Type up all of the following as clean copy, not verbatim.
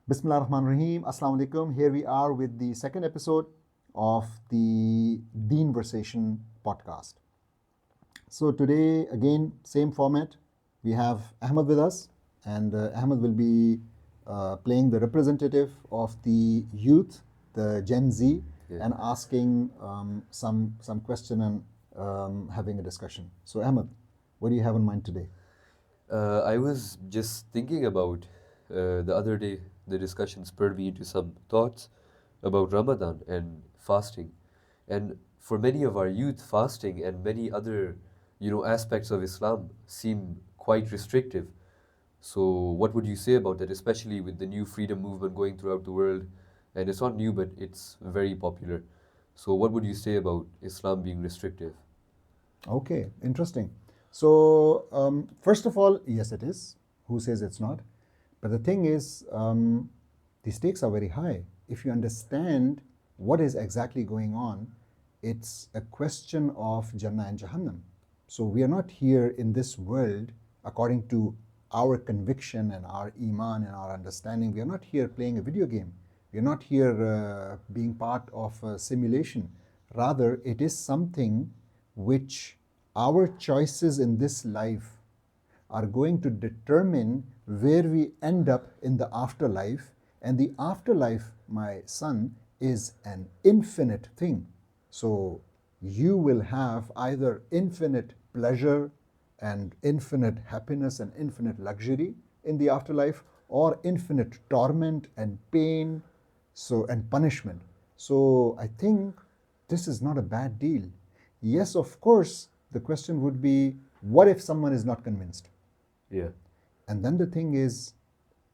Bismillah ar-Rahman ar-Rahim. Assalamu alaikum. Here we are with the second episode of the Deenversation podcast. So today, again, same format. We have Ahmad with us, and Ahmad will be playing the representative of the youth, the Gen Z, Yeah. and asking some question and having a discussion. So Ahmad, what do you have in mind today? I was just thinking about the other day, the discussion spurred me into some thoughts about Ramadan and fasting. And for many of our youth, fasting and many other, aspects of Islam seem quite restrictive. So, what would you say about that, especially with the new freedom movement going throughout the world? And it's not new, but it's very popular. So, what would you say about Islam being restrictive? Okay, interesting. So, first of all, yes, it is. Who says it's not? But the thing is, the stakes are very high. If you understand what is exactly going on, it's a question of Jannah and Jahannam. So, we are not here in this world according to our conviction and our iman and our understanding. We are not here playing a video game. We are not here being part of a simulation. Rather, it is something which our choices in this life are going to determine where we end up in the afterlife. And the afterlife, my son, is an infinite thing. So you will have either infinite pleasure and infinite happiness and infinite luxury in the afterlife, or infinite torment and pain and punishment. So I think this is not a bad deal. Yes, of course, the question would be, what if someone is not convinced? Yeah. And then the thing is,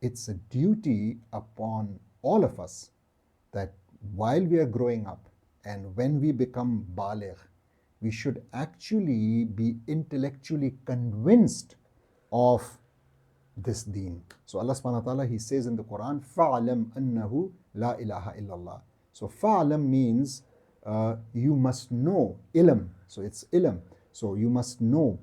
it's a duty upon all of us that while we are growing up and when we become baligh, we should actually be intellectually convinced of this deen. So Allah subhanahu wa ta'ala, He says in the Quran, فَعْلَمْ أَنَّهُ لَا إِلَهَ إِلَّا اللَّهِ. So fa'alam means you must know, ilm. So it's ilm. So you must know.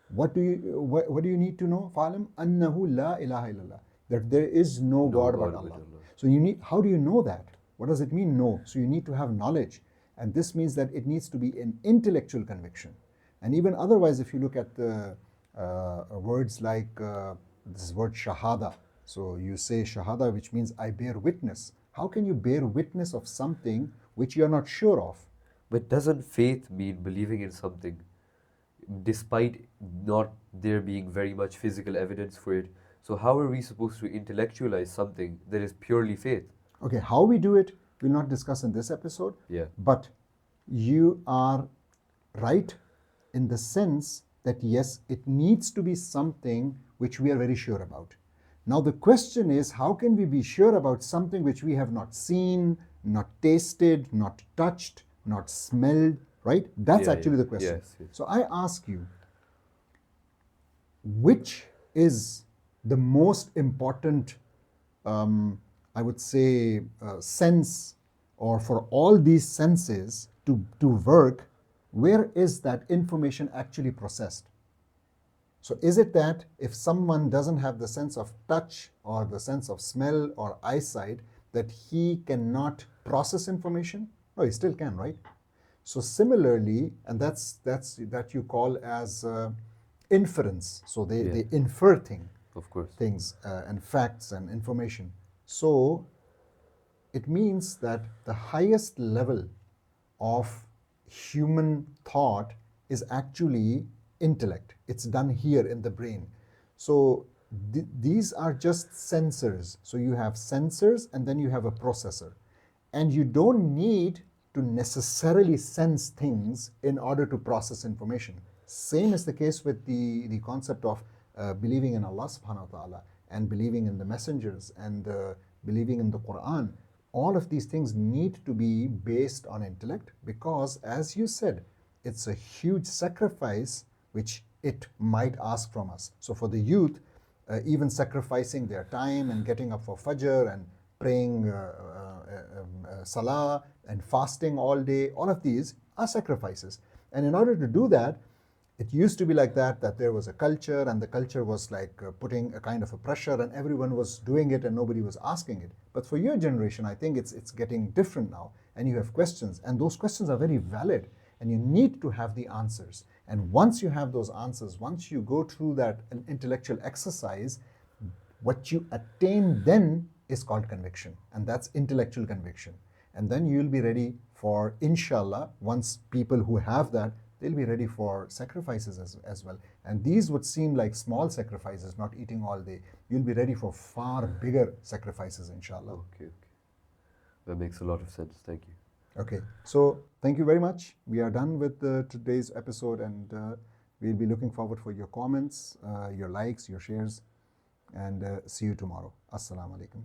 What do you need to know? Fa'alam annahu la ilaha illallah. That there is no No God but God but Allah. Allah. So how do you know that? What does it mean, know? So you need to have knowledge. And this means that it needs to be an intellectual conviction. And even otherwise, if you look at the words like this word shahada. So you say shahada, which means I bear witness. How can you bear witness of something which you are not sure of? But doesn't faith mean believing in something despite not there being very much physical evidence for it? So, how are we supposed to intellectualize something that is purely faith? Okay, how we do it, we'll not discuss in this episode, Yeah. but you are right in the sense that yes, it needs to be something which we are very sure about. Now, the question is, how can we be sure about something which we have not seen, not tasted, not touched, not smelled, right? That's Yeah, actually yeah. the question. Yes, yes. So I ask you, which is the most important, I would say, sense, or for all these senses to work, where is that information actually processed? So is it that if someone doesn't have the sense of touch or the sense of smell or eyesight, that he cannot process information? No, he still can, right? So similarly, and that you call as inference. So Yeah, they infer of course. things and facts and information. So it means that the highest level of human thought is actually intellect. It's done here in the brain. So these are just sensors. So you have sensors and then you have a processor. And you don't need to necessarily sense things in order to process information. Same is the case with the concept of believing in Allah subhanahu wa ta'ala and believing in the messengers and believing in the Quran. All of these things need to be based on intellect because, as you said, it's a huge sacrifice which it might ask from us. So for the youth, even sacrificing their time and getting up for Fajr and praying Salah and fasting all day, all of these are sacrifices. And in order to do that, It used to be like that there was a culture, and the culture was like putting a kind of a pressure, and everyone was doing it and nobody was asking it. But for your generation, I think it's getting different now, and you have questions, and those questions are very valid, and you need to have the answers. And once you have those answers, once you go through that intellectual exercise, what you attain then is called conviction, and that's intellectual conviction. And then you'll be ready for, inshallah, once people who have that, they'll be ready for sacrifices as well. And these would seem like small sacrifices, not eating all day. You'll be ready for far bigger sacrifices, inshallah. Okay, okay. That makes a lot of sense. Thank you. Okay, so thank you very much. We are done with today's episode, and we'll be looking forward for your comments, your likes, your shares, and see you tomorrow. Assalamu alaikum.